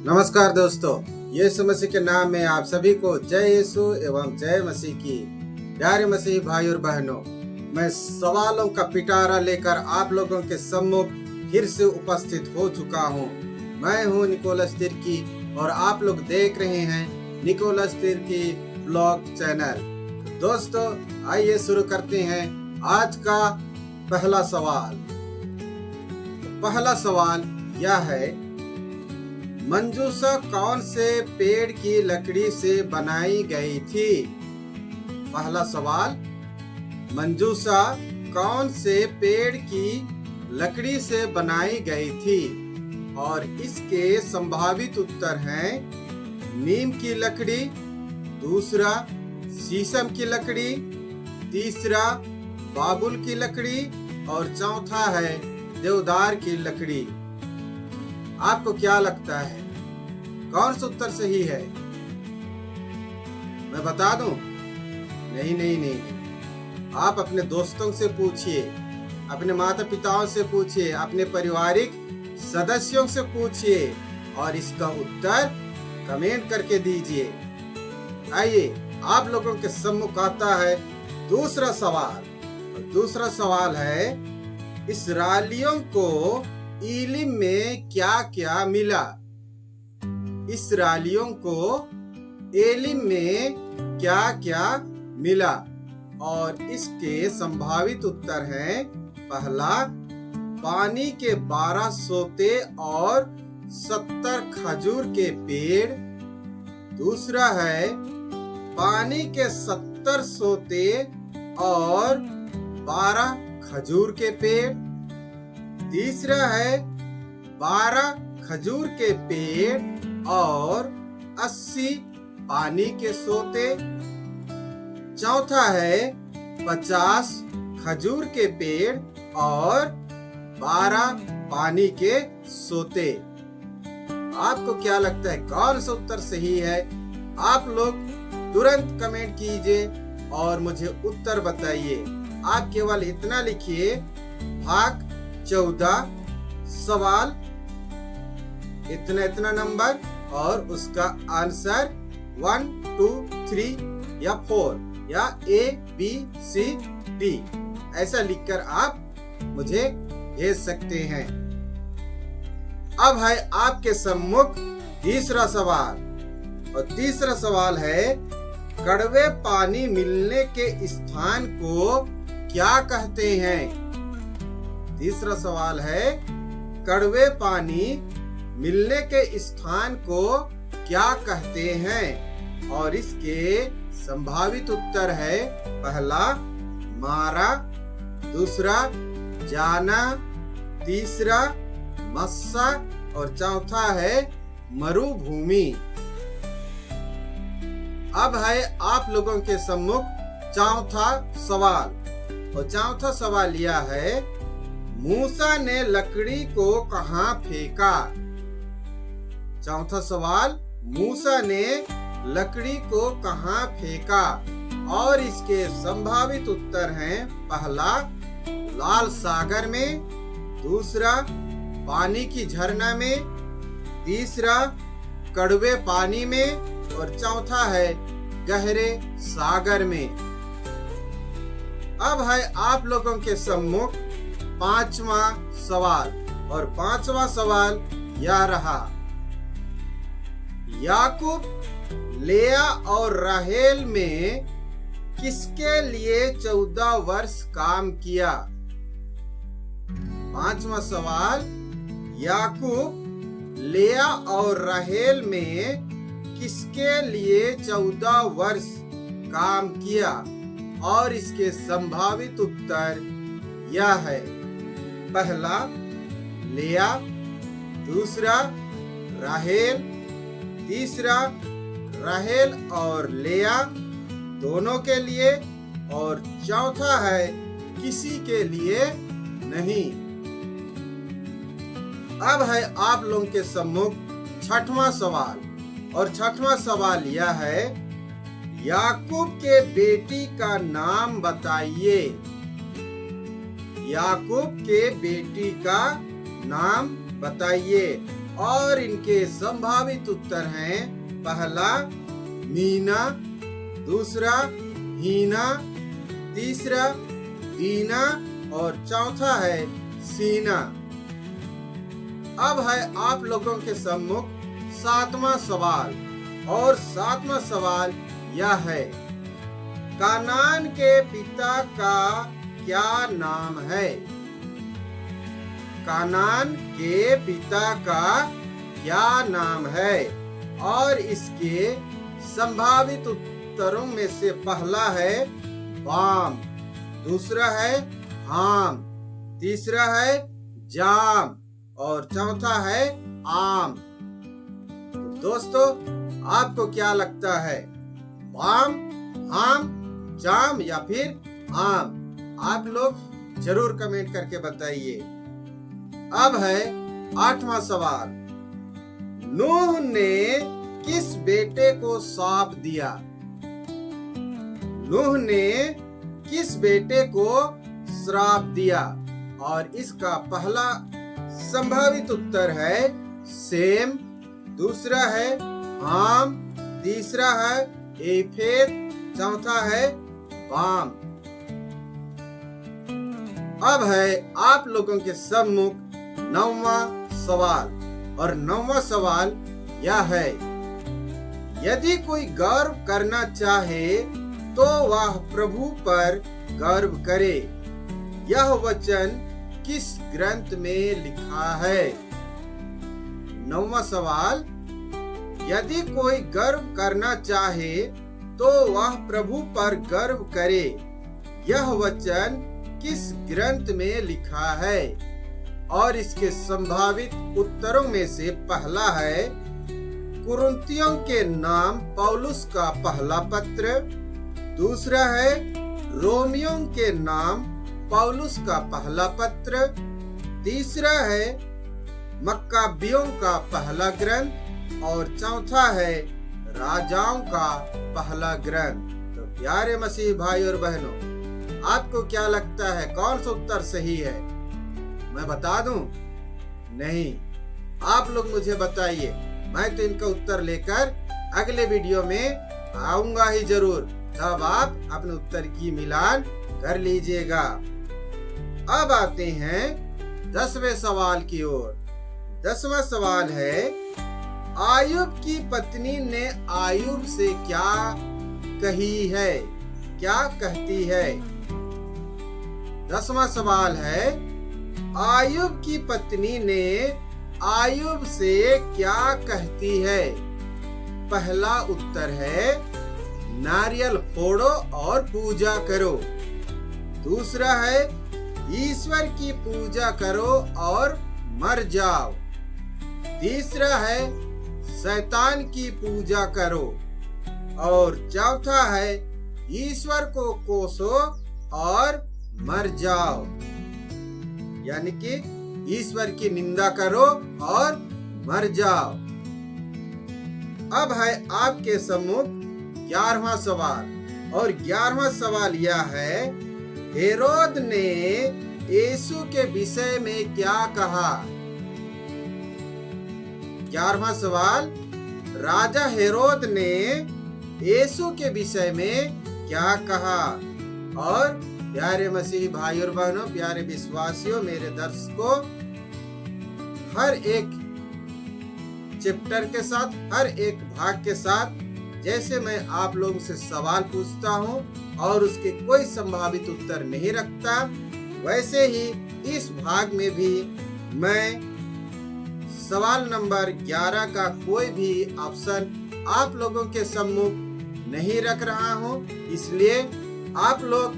नमस्कार दोस्तों, यीशु मसीह के नाम में आप सभी को जय यीशु एवं जय मसीह की। प्यारे मसीह भाई और बहनों, मैं सवालों का पिटारा लेकर आप लोगों के सम्मुख फिर से उपस्थित हो चुका हूँ। मैं हूँ निकोलस तिर्की और आप लोग देख रहे हैं निकोलस तिर्की ब्लॉग चैनल। दोस्तों, आइए शुरू करते हैं आज का पहला सवाल। पहला सवाल यह है, मंजूषा कौन से पेड़ की लकड़ी से बनाई गई थी? पहला सवाल, मंजूषा कौन से पेड़ की लकड़ी से बनाई गई थी? और इसके संभावित उत्तर हैं नीम की लकड़ी, दूसरा शीशम की लकड़ी, तीसरा बाबुल की लकड़ी और चौथा है देवदार की लकड़ी। आपको क्या लगता है कौन सा उत्तर सही है? मैं बता दूं? नहीं। आप अपने दोस्तों से पूछिए, अपने माता पिताओं से पूछिए, अपने पारिवारिक सदस्यों से पूछिए और इसका उत्तर कमेंट करके दीजिए। आइए आप लोगों के सम्मुख आता है दूसरा सवाल। और दूसरा सवाल है, इस्राएलियों को इलिम में क्या क्या मिला? इस्राएलियों को एलिम में क्या क्या मिला? और इसके संभावित उत्तर हैं पहला, पानी के 12 सोते और 70 खजूर के पेड़, दूसरा है पानी के 70 सोते और 12 खजूर के पेड़, तीसरा है 12 खजूर के पेड़ और 80 पानी के सोते, चौथा है 50 खजूर के पेड़ और 12 पानी के सोते। आपको क्या लगता है कौन सा उत्तर सही है? आप लोग तुरंत कमेंट कीजिए और मुझे उत्तर बताइए। आप केवल इतना लिखिए, भाग 14 सवाल इतना नंबर और उसका आंसर 1, 2, 3 या 4 या A, B, C, D ऐसा लिखकर आप मुझे भेज सकते हैं। अब है आपके सम्मुख तीसरा सवाल। और तीसरा सवाल है, कड़वे पानी मिलने के स्थान को क्या कहते हैं? तीसरा सवाल है, कड़वे पानी मिलने के स्थान को क्या कहते हैं? और इसके संभावित उत्तर है पहला मारा, दूसरा जाना, तीसरा मस्सा और चौथा है मरुभूमि। अब है आप लोगों के सम्मुख चौथा सवाल। और चौथा सवाल यह है, मूसा ने लकड़ी को कहाँ फेंका? चौथा सवाल, मूसा ने लकड़ी को कहाँ फेंका? और इसके संभावित उत्तर हैं पहला लाल सागर में, दूसरा पानी की झरना में, तीसरा कड़वे पानी में और चौथा है गहरे सागर में। अब है आप लोगों के सम्मुख पांचवा सवाल। और पांचवा सवाल यह रहा, याकूब, लेया और राहेल में किसके लिए 14 वर्ष काम किया? पांचवा सवाल, याकूब, लेया और राहेल में किसके लिए 14 वर्ष काम किया? और इसके संभावित उत्तर यह है पहला लेया, दूसरा राहेल, तीसरा राहेल और लेया दोनों के लिए और चौथा है किसी के लिए नहीं। अब है आप लोगों के सम्मुख छठवां सवाल। और छठवां सवाल यह है, याकूब के बेटी का नाम बताइए। याकूब के बेटी का नाम बताइए। और इनके संभावित उत्तर हैं, पहला मीना, दूसरा हीना, तीसरा दीना और चौथा है सीना। अब है आप लोगों के सम्मुख सातवां सवाल, और सातवां सवाल यह है, कानान के पिता का क्या नाम है? कानान के पिता का क्या नाम है? और इसके संभावित उत्तरों में से पहला है बाम, दूसरा है हाम, तीसरा है जाम और चौथा है आम। तो दोस्तों, आपको क्या लगता है, बाम, हाम, जाम या फिर आम? आप लोग जरूर कमेंट करके बताइए। अब है आठवां सवाल, नूह ने किस बेटे को श्राप दिया? नूह ने किस बेटे को श्राप दिया? और इसका पहला संभावित उत्तर है सेम, दूसरा है हाम, तीसरा है एफेद, चौथा है बाम। अब है आप लोगों के सम्मुख नौवां सवाल, और नौवां सवाल यह है, यदि कोई गर्व करना चाहे तो वह प्रभु पर गर्व करे। यह वचन किस ग्रंथ में लिखा है? नौवां सवाल, यदि कोई गर्व करना चाहे तो वह प्रभु पर गर्व करे। यह वचन किस ग्रंथ में लिखा है? और इसके संभावित उत्तरों में से पहला है कुरिन्थियों के नाम पौलुस का पहला पत्र, दूसरा है रोमियों के नाम पौलुस का पहला पत्र, तीसरा है मक्काबियों का पहला ग्रंथ और चौथा है राजाओं का पहला ग्रंथ। तो प्यारे मसीह भाई और बहनों, आपको क्या लगता है, कौन सा उत्तर सही है? मैं बता दूं? नहीं, आप लोग मुझे बताइए। मैं तो इनका उत्तर लेकर अगले वीडियो में आऊंगा ही जरूर, तब आप अपने उत्तर की मिलान कर लीजिएगा। अब आते हैं 10वें सवाल की ओर। 10वां सवाल है, आयुब की पत्नी ने आयुब से क्या कही है? क्या कहती है? 10वां सवाल है, आयुब की पत्नी ने आयुब से क्या कहती है? पहला उत्तर है नारियल फोड़ो और पूजा करो, दूसरा है ईश्वर की पूजा करो और मर जाओ, तीसरा है शैतान की पूजा करो और चौथा है ईश्वर को कोसो और मर जाओ, यानी कि ईश्वर की निंदा करो और मर जाओ। अब है आपके सम्मुख 11वां सवाल, और 11वां सवाल यह है, हेरोद ने यीशु के विषय में क्या कहा? 11वां सवाल, राजा हेरोद ने यीशु के विषय में क्या कहा? और प्यारे मसीही भाई और बहनों, प्यारे विश्वासियों, मेरे दर्शकों, हर एक चैप्टर के साथ, हर एक भाग के साथ जैसे मैं आप लोगों से सवाल पूछता हूं और उसके कोई संभावित उत्तर नहीं रखता, वैसे ही इस भाग में भी मैं सवाल नंबर 11 का कोई भी ऑप्शन आप लोगों के सम्मुख नहीं रख रहा हूं। इसलिए आप लोग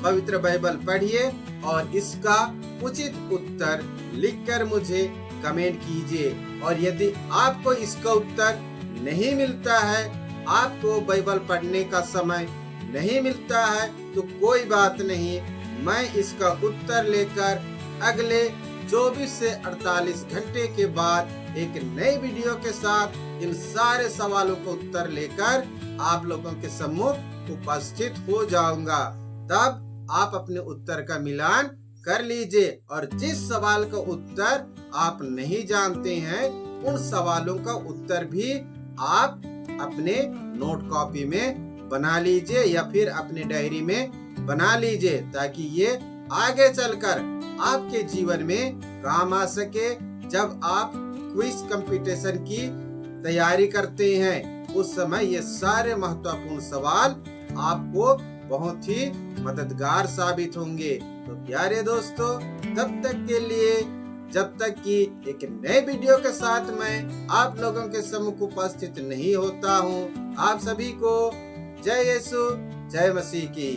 पवित्र बाइबल पढ़िए और इसका उचित उत्तर लिखकर मुझे कमेंट कीजिए। और यदि आपको इसका उत्तर नहीं मिलता है, आपको बाइबल पढ़ने का समय नहीं मिलता है, तो कोई बात नहीं, मैं इसका उत्तर लेकर अगले 24 से 48 घंटे के बाद एक नई वीडियो के साथ इन सारे सवालों को उत्तर लेकर आप लोगों के सम्मुख उपस्थित हो जाऊंगा। तब आप अपने उत्तर का मिलान कर लीजिए और जिस सवाल का उत्तर आप नहीं जानते हैं उन सवालों का उत्तर भी आप अपने नोट कॉपी में बना लीजिए या फिर अपने डायरी में बना लीजिए, ताकि ये आगे चलकर आपके जीवन में काम आ सके। जब आप क्विज कंपटीशन की तैयारी करते हैं उस समय ये सारे महत्वपूर्ण सवाल आपको बहुत ही मददगार साबित होंगे। तो प्यारे दोस्तों, तब तक के लिए, जब तक कि एक नए वीडियो के साथ मैं आप लोगों के सम्मुख उपस्थित नहीं होता हूँ, आप सभी को जय यीशु जय मसीह की।